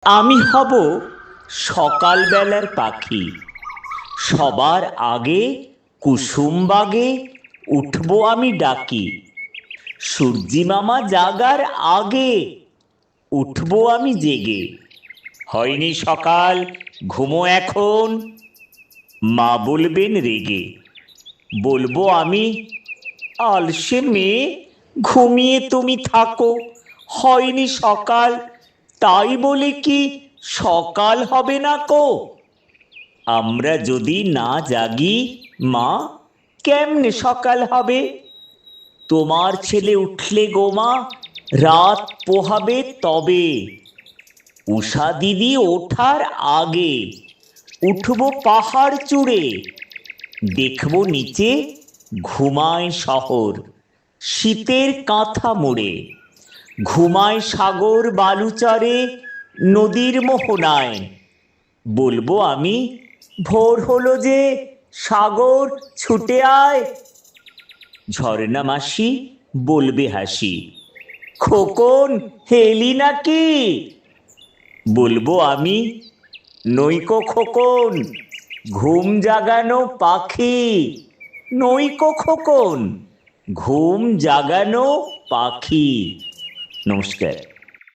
আমি হব সকালবেলার পাখি, সবার আগে কুসুম বাগে উঠবো আমি ডাকি। সূর্যি মামা জাগার আগে উঠবো আমি জেগে। হয়নি সকাল, ঘুমো এখন, মা বলবেন রেগে। বলবো আমি, আলসে মেয়ে, ঘুমিয়ে তুমি থাকো, হয়নি সকাল, তাই বলে কি সকাল হবে না কো? আমরা যদি না জাগি মা, কেমনে সকাল হবে? তোমার ছেলে উঠলে গো মা, রাত পোহাবে তবে। উষা দিদি ওঠার আগে উঠবো পাহাড় চূড়ে। দেখবো নিচে ঘুমায় শহর, শীতের কাঁথা মুড়ে। ঘুমায় সাগর বালুচরে, নদীর মোহনায়। বলবো আমি, ভোর হলো যে, সাগর ছুটে আয়। ঝর্ণা মাসি বলবে হাসি, খোকন হেলি নাকি? বলবো আমি, নইকো খোকন, ঘুম জাগানো পাখি। নইকো খোকন, ঘুম জাগানো পাখি। নমস্কার।